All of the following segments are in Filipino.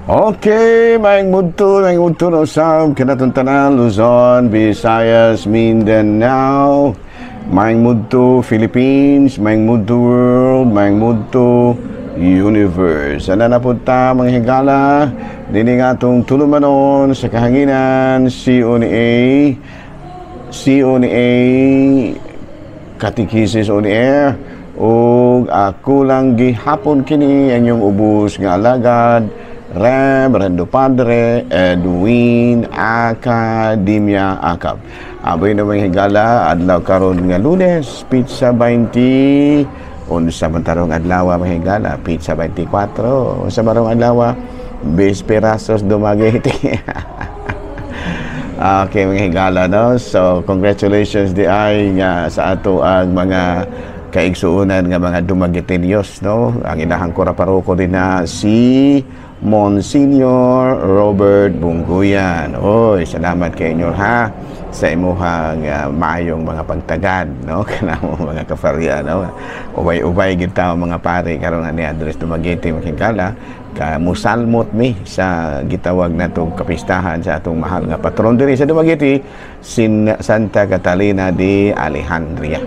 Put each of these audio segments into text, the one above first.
Okay, maing mudto na usab kanatong tanan Luzon, Visayas, Mindanao, maing mudto Philippines, maing mudto world, maing mudto universe. Ana na pud ta mga higala dinhi nga atong tulumanon sa kahanginan CONA Catechesis on Air ug ako lang gihapon kini ang inyong ubos nga alagad Reverendo Padre Edwin Academia Acap. Aboy na mga higala, adlaw karon nga Lunes, pizza 20, unsa man tarong adlaw mga higala, pizza 24, unsa marong adlaw, Vesperasos Dumaguete. Okay mga higala, no? So congratulations di ay nga sa ato ang mga kaigsuunan nga mga Dumaguetenios, no? Ang ilahang kuraparoko din na si Monsignor Robert Bungguyan. Oy, salamat kay inyo ha sa imuhang maayong mga pagtagad, no? Kanamo mga kafarya, no? Ubay-ubay gid ta mga pare karon ni Andres Dumaguete makikala ka musalmot mi sa gitawag natong kapistahan sa atong mahal nga patron diri sa Dumaguete, Santa Catalina de Alejandria.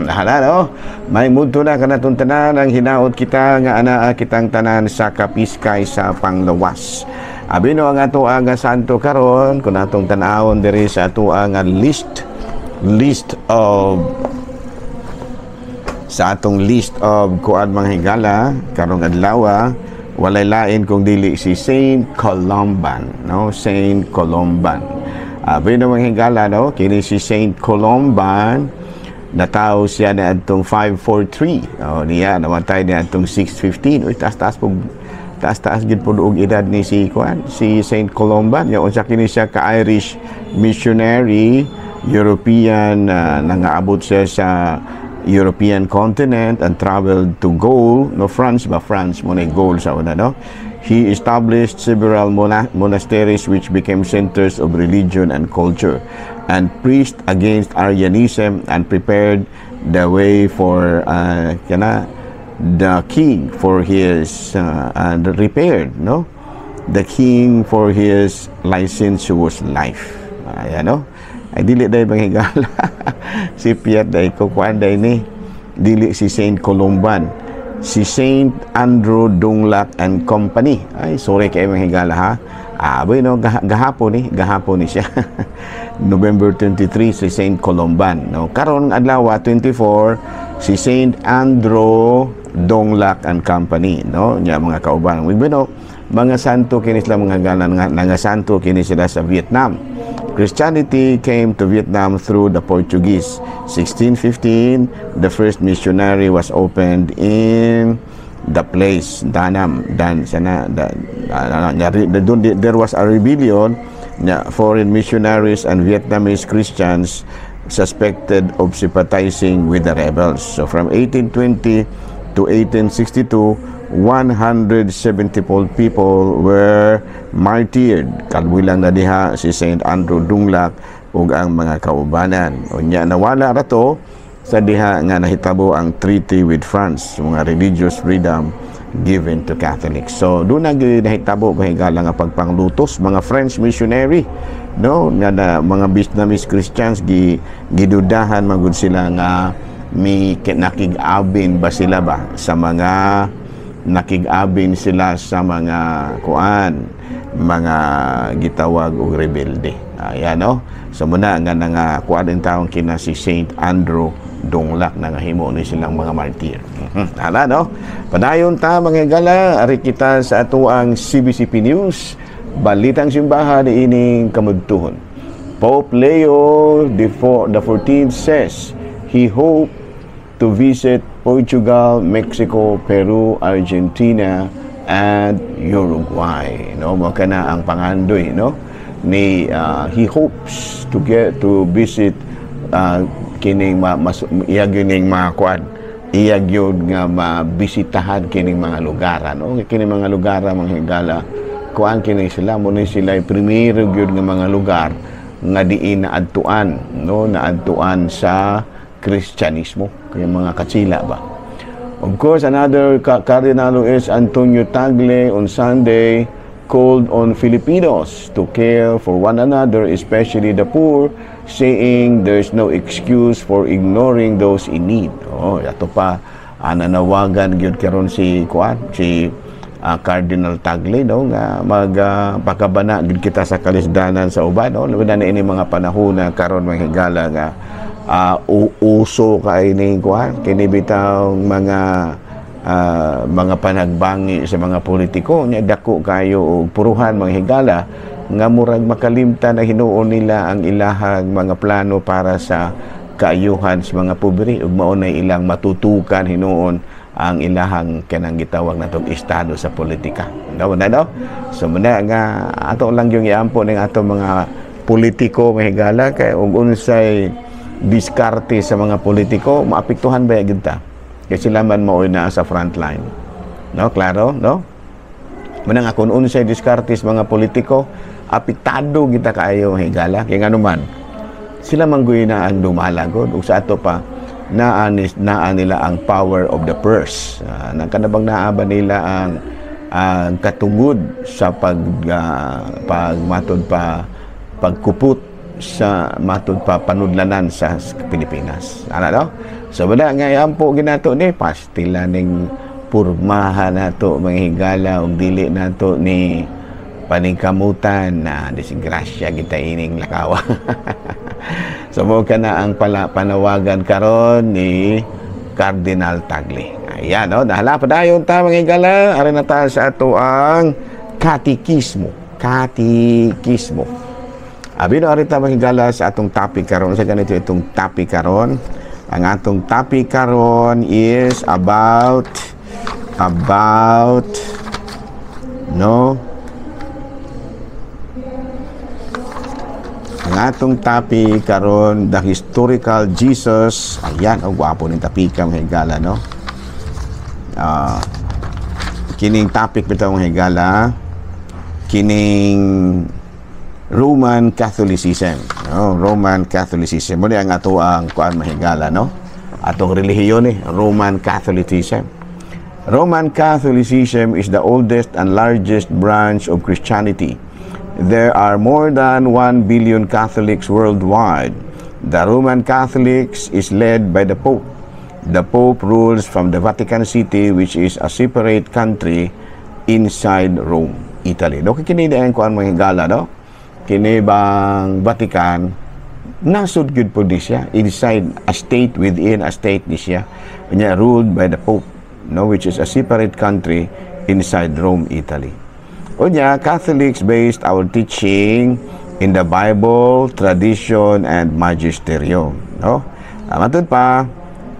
Hala, no? May mudto na kanatong tanan ang hinaot kita nga anaa kitang tanan sa kapiskay sa panglawas. Abino ang ato ang santo karon kun atong tan-awon diri sa ato ang list of kuan mga higala karong adlaw, walay lain kung dili si Saint Columban, no? Saint Columban. Abino mga higala, no? Kini si Saint Columban natawo siya na atong 543. Niya namatay niya atong 615. Uy, taas-taas gid po og edad ni si Saint Columban. Ya unsa kini siya ka Irish missionary, European, nangaabot siya sa European continent and traveled to Gaul, no? France mo na Gaul sa una, no? He established several monasteries which became centers of religion and culture, and preached against Arianism and prepared the way for the king for his and repaired, no? The king for his licentious life. Ayan, no? Ay dili day manghigala. Si Pierre day ko day ni dili si Saint Columban, si Saint Andrew Dunglac and Company. Ay sorry kay manghigala ha. Aboy no gahapon ni siya. November 23 si Saint Columban, no? Karon adlaw 24 si Saint Andrew Dunglac and Company, no? Nya mga kauban. Wibino mga santo kini sila mga ganan nga santo kini sila sa Vietnam. Christianity came to Vietnam through the Portuguese. 1615, the first missionary was opened in the place Danam. There was a rebellion. Foreign missionaries and Vietnamese Christians suspected of sympathizing with the rebels. So from 1820 to 1862, 174 people were martyred. Kalwilang na diha si Saint Andrew Dunglac ug ang mga kaubanan. Unya nawala rato sa diha nga nahitabo ang treaty with France, mga religious freedom given to Catholics. So doon na nahitabo mahigala nga pagpanglutos mga French missionary, no? Nga mga Vietnamese Christians gidudahan magud sila nga nakig-abin ba sila ba sa mga nakig-abin sila sa mga mga gitawag og rebelde. Ayan, no? So muna nga kuan din taong kina si Saint Andrew Dunglac na himo ni silang mga martir. Hala, no? Padayon ta mga gala, ari kita sa ato ang CBCP News, balitang simbahan ining kamudtuhon. Pope Leo the 14th says he hoped to visit Portugal, Mexico, Peru, Argentina, and Uruguay. No, mo kana ang pangandoy, no? Ni he hopes to get to visit kining iyagining mga kuan, iyagyod nga mabisitahan kining mga lugar, no? Kining mga lugar mga higala kuan kini sila mo ni sila primero gyud nga mga lugar nga diin naadtuan, no? Naadtuan sa Kristyanismo, kaya mga katsila ba. Of course, another cardinal is Antonio Tagle on Sunday called on Filipinos to care for one another, especially the poor, saying there's no excuse for ignoring those in need. Ato pa nanawagan gyud karon si Cardinal Tagle nga magpakabana gid kita sa kalisdanan sa uban, labi na ini mga panahon na karon mga higala nga uso kay ning kini bitaw mga panagbangi sa mga politiko nya dako kayo og puruhan mga higala nga murag makalimtan na hinuon nila ang ilahang mga plano para sa kaayuhan sa mga pobre ug mao na ilang matutukan hinuon ang ilahang kanang gitawag natong estado sa politika. Daw na daw. So muna nga ato lang yung iampo ning ato mga politiko mga higala kay ug unsay diskarte sa mga politiko maapektuhan ba gyud ta? Kasi sila man mao na sa front line. Klaro, Muna nga kung unsay diskarte sa mga politiko, apektado kita kaayo higala kay ngano man. Sila mangguy na ang dumalagod ug sa ato pa naa nila ang power of the purse. Nagkanabang naaba nila ang katungod sa pagkupot sa matud pa panudlanan sa Pilipinas. So wala nga ampo ginato ni pastila ning purmahan nato mga higala ug dili nato ni paningkamutan na disgrasya kita ining lakawa. So mo kana ang panawagan karon ni Cardinal Tagle. Ayan nahala pa dayon ta mga higala ari na ta sa ato ang katikismo. Abino arita mga higala sa atong topic karon sa ganito itong topic karon. Ang atong topic karon is about ang atong topic karon the historical Jesus. Ayan, gwapo ning tapika mga higala kining topic bitaw mga higala kining Roman Catholicism. Roman Catholicism. Muna ang ato ang kuan mahigala, atong relihiyon Roman Catholicism. Roman Catholicism is the oldest and largest branch of Christianity. There are more than 1 billion Catholics worldwide. The Roman Catholics is led by the Pope. The Pope rules from the Vatican City, which is a separate country inside Rome, Italy. Kini ang kuan mahigala, kini bang Vatican nasud gyud po di siya inside a state within a state di siya ruled by the Pope, which is a separate country inside Rome, Italy. Catholics based our teaching in the Bible, tradition, and magisterium. Matod pa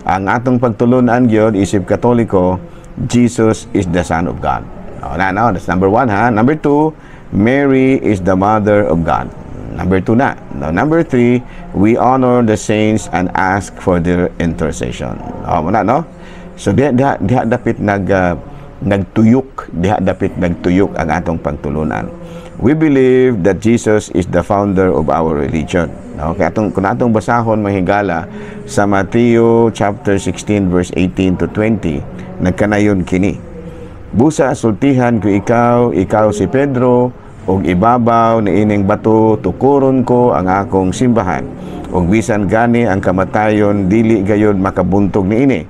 ang atong pagtulunan gyud isip Katoliko, Jesus is the Son of God. That's number 1 Number 2, Mary is the Mother of God. Number 2 na. Number 3, we honor the saints and ask for their intercession. So diha dapit nagtuyok ang atong pagtulunan. We believe that Jesus is the founder of our religion. Kaya kung atong basahon mahigala sa Mateo chapter 16 verse 18 to 20, nagkanayon kini. Busa sultihan ko ikaw si Pedro, og ibabaw ni ining bato tukuron ko ang akong simbahan. Og bisan gani ang kamatayon dili gayud makabuntog niini.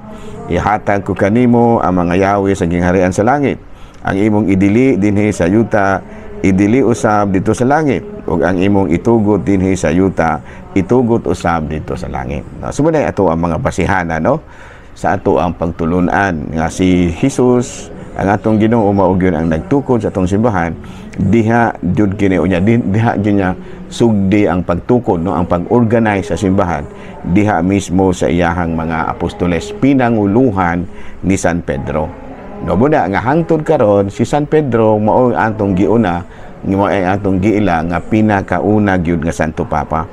Ihatag ko kanimo ang mga yawi sa gingharian sa langit. Ang imong idili dinhi sa yuta, idili usab dito sa langit. Og ang imong itugot dinhi sa yuta, itugot usab dito sa langit. Sumunay ato ang mga basihana sa ato ang pagtulunan nga si Jesus ang atong Ginoo mao gyud ang nagtukod sa atong simbahan. Diha jud kini diha gyud niya sugdi ang pagtukod ang pag-organize sa simbahan diha mismo sa iyahang mga apostoles pinanguluhan ni San Pedro. Muna nga hangtod karon si San Pedro mao atong giuna atong giila nga pinakauna gyud nga Santo Papa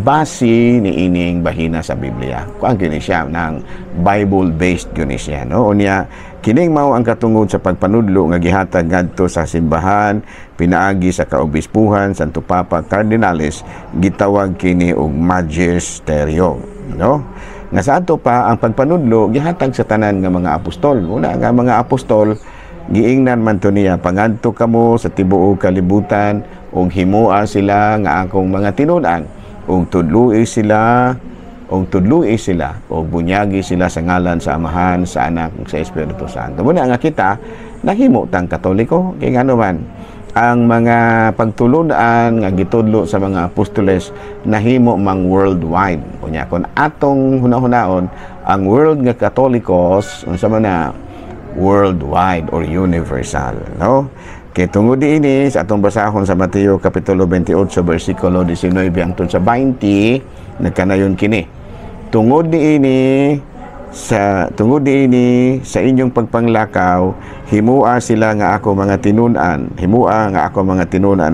base ni ining bahina sa Biblia. Kuan kini siya nang Bible based gyud siya unya kining mao ang katungod sa pagpanudlo nga gihatag ngadto sa simbahan pinaagi sa kaobispuhan Santo Papa Cardinales gitawag kini og magisterium nga sa ato pa ang pagpanudlo gihatag sa tanan nga mga apostol. Una nga mga apostol giingnan man to niya, pangadto kamo sa tibuok kalibutan ug himua sila nga akong mga tinud-an ug tudloi sila ug bunyagi sila sa ngalan sa Amahan, sa Anak ug sa Espiritu Santo. Muna nga kita nahimo tang Katoliko kay ngano man ang mga pagtulunan nga gitudlo sa mga apostoles nahimo mang worldwide. Unya kon atong hunahunaon ang world nga Katolikos unsa man na worldwide or universal, no? Kay tungod ini sa atong basahon sa Mateo kapitulo 28 bersikulo 19 hangtod sa 20 nagkanayon kini. Tungod ini sa inyong pagpanglakaw himua sila nga ako mga tinud-an,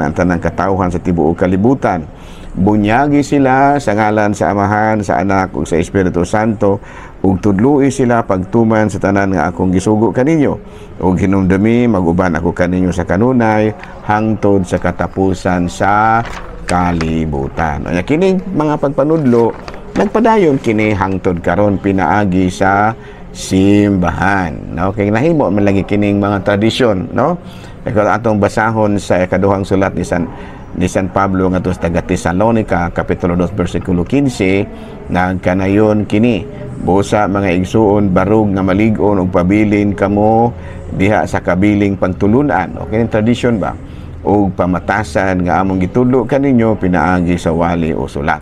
ang tanang katawhan sa tibuok kalibutan. Bunyagi sila sa ngalan sa Amahan, sa Anak ug sa Espiritu Santo ug tudloi sila pagtuman sa tanan nga akong gisugo kaninyo ug hinumdumi maguban ako kaninyo sa kanunay hangtod sa katapusan sa kalibutan. Anya kining mga pagpanudlo nagpadayon kini hangtod karon pinaagi sa simbahan, no? Kay nahimo man lagi kining mga tradisyon, no? Kaya atong basahon sa ikaduhang sulat ni San Pablo ngadto sa taga Tesalonica kapitulo 2 bersikulo 15 nagkanayon kini busa mga igsuon barug nga malig-on ug pabilin kamo diha sa kabiling pagtulunan. Okay, tradisyon ba ug pamatasan nga among gitudlo kaninyo pinaagi sa wali o sulat.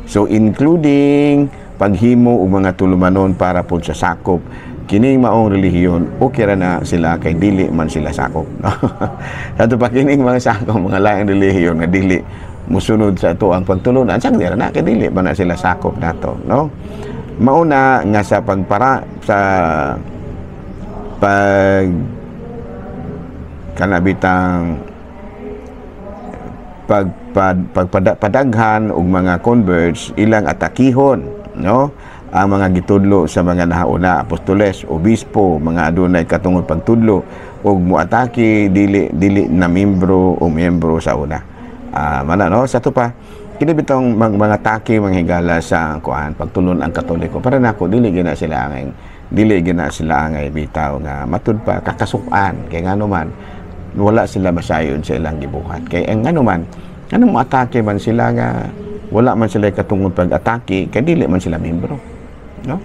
So including paghimo og mga tulumanon para pod sa sakop kining maong relihiyon, okay ra na sila kay dili man sila sakop, no? Ato pa kining mga sakop mga laing relihiyon nga dili musunod sa ato ang pagtulunan sang dira na kay dili man na sila sakop nato, no? Mauna nga sa kanabitang pagpadaghan og mga converts ilang atakihon, no? Ang mga gitudlo sa mga nahauna apostoles, obispo, mga adunay katungod pagtudlo ug moatake dili na miyembro o miyembro sa una. Mana no sa to pa kini bitong mga atake mga higala sa kuan pagtulon ang Katoliko para nako dili gina sila angay bitaw nga matud pa kakasukan kay ngano man wala sila masayon sa ilang gibuhat kay ngano man mo atake man sila nga wala man sila katungod pag-atake kay dili man sila miyembro, no?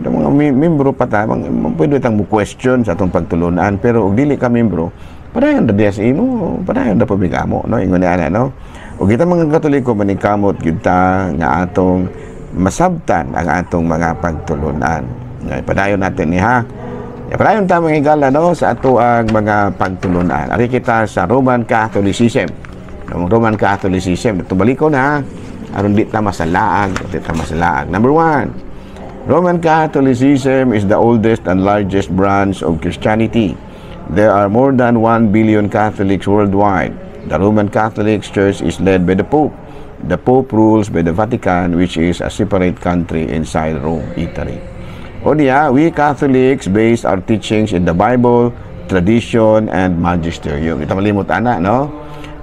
Ang mga miyembro pa ta pwede tang mo question sa atong pagtulunan pero og dili ka miyembro padayon da diya sa imo padayon da pabigamo, no? Ingon ana, no? Ug kita mga Katoliko manikamot gyud ta nga atong masabtan ang atong mga pagtulunan. Padayon natin ni ha. Padayon ta mga higala, no, sa ato ang mga pagtulunan. Ari kita sa Roman Catholicism. Roman Catholicism. Ito baliko na aron di ta masalaag. Number 1, Roman Catholicism is the oldest and largest branch of Christianity. There are more than 1 billion Catholics worldwide. The Roman Catholic Church is led by the Pope. The Pope rules by the Vatican, which is a separate country inside Rome, Italy. O diya, we Catholics base our teachings in the Bible, tradition, and magisterium. Ito malimot ana, no?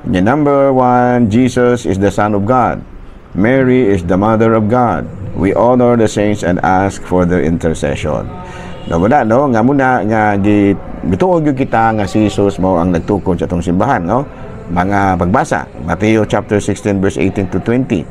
Number 1, Jesus is the Son of God. Mary is the Mother of God. We honor the saints and ask for their intercession. Muna, no? Nga muna, nga gituog yung kita nga si Jesus mo ang nagtukod sa itong simbahan, no? Mga pagbasa, Mateo chapter 16 verse 18 to 20.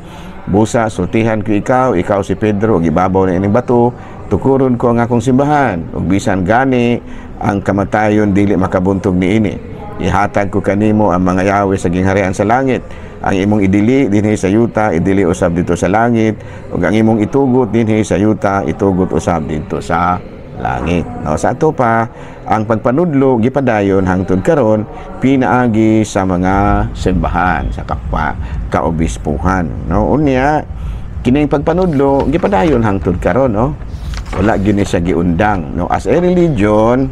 Busa, sultihan ko ikaw si Pedro, ug ibabaw na ining bato, tukuron ko ang akong simbahan, ug bisan gani ang kamatayon dili makabuntog niini. Ihatag ko kanimo ang mga yawi sa gingharian sa langit. Ang imong idili dinhi sa yuta, idili usab dito sa langit, ug ang imong itugot dinhi sa yuta, itugot usab dito sa langit. No, sa ato pa ang pagpanudlo gipadayon hangtod karon pinaagi sa mga simbahan sa kapwa kaobispuhan, no? Unya kining pagpanudlo gipadayon hangtod karon, no? Wala gyud ni siya giundang, no? As a religion,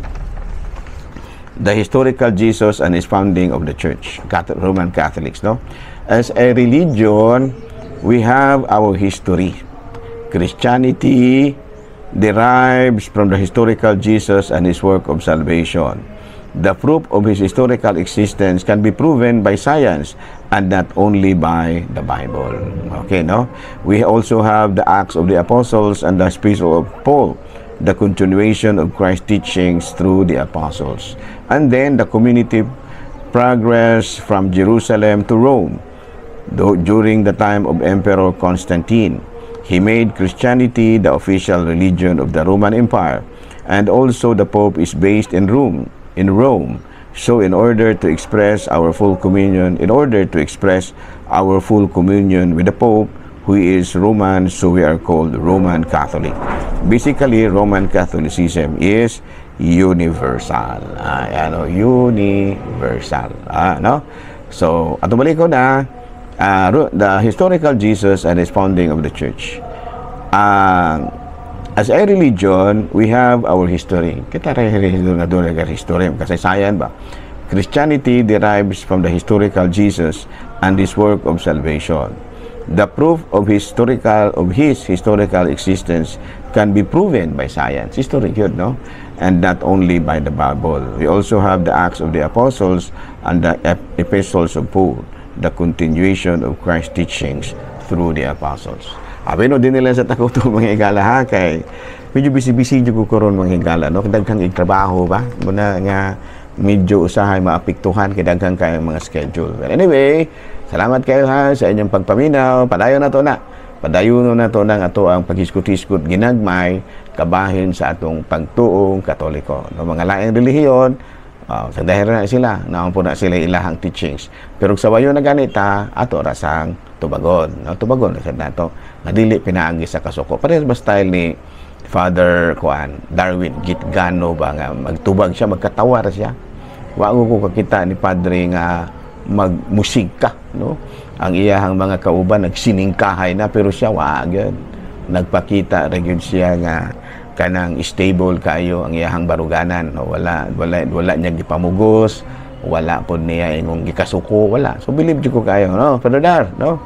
the historical Jesus and his founding of the church, Roman Catholics, no? As a religion, we have our history. Christianity derives from the historical Jesus and his work of salvation. The proof of his historical existence can be proven by science and not only by the Bible. Okay, no? We also have the Acts of the Apostles and the Epistle of Paul. the continuation of Christ's teachings through the apostles. And then the community progress from Jerusalem to Rome. During the time of Emperor Constantine, he made Christianity the official religion of the Roman Empire, and also the Pope is based in Rome. So in order to express our full communion, with the Pope, who is Roman, so we are called Roman Catholic. Basically, Roman Catholicism is universal. Universal. No? So, at balik ko na, the historical Jesus and his founding of the church. As a religion, we have our history. Kita na doon history, kasaysayan ba? Christianity derives from the historical Jesus and his work of salvation. The proof of his historical existence can be proven by science. History yun, no? And not only by the Bible. We also have the Acts of the Apostles and the Epistles of Paul, the continuation of Christ's teachings through the Apostles. Abino din nila sa takot mga higala ha, kay medyo busy-busy ko karon mga higala, no? Daghang trabaho ba? Muna nga medyo usahay maapektuhan kay daghang kay mga schedule. But anyway, salamat kayo ha sa inyong pagpaminaw. Padayon na to ng ato ang paghiskut-hiskut ginagmay kabahin sa atong pagtuong Katoliko. No, mga laing relihiyon, sa dahil na sila, naon po na sila ilahang teachings. Pero sa wayo na ganita, ato rasang tubagon. No, tubagon na sa nato. Nadili pinaagi sa kasuko. Parehas ba style ni Father Darwin Gitgano ba nga magtubag siya, magkatawar siya. Wago ko kakita ni Padre nga magmusika, no? Ang iyahang mga kauban nagsiningkahay na, pero siya wag nagpakita ra gyud siya nga kanang stable kayo ang iyahang baruganan, no? Wala niya gipamugos, wala po niya ingong gikasuko, wala. So believe jud ko kayo, no? Father Dar, no?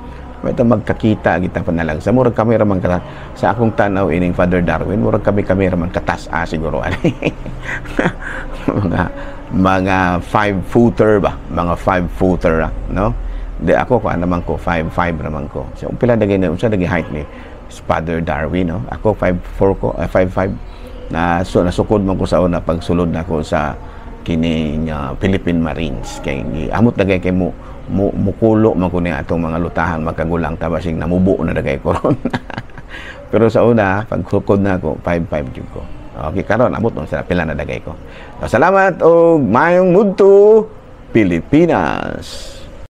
May magkakita kita pa na lang. Sa murag kami raman sa akong tanaw ining Father Darwin, murag kami raman katas-a siguro. mga 5-footer ba? Mga 5-footer, no? Di ako naman ko 5'5" naman ko. So pila dagay na unsa dagay height ni Father Darwin, no? Ako 5'4" ko, 5'5". Nasukod man ko sa una pagsulod nako sa kini Philippine Marines kay amot dagay kay mukulo man ko ni atong mga lutahan magkagulang tabasing namubo na dagay ko ron. Pero sa una pagsukod na ako 5'5" jud ko. Okay, karon amot man sa pila na dagay ko. Salamat og mayong mudto Pilipinas.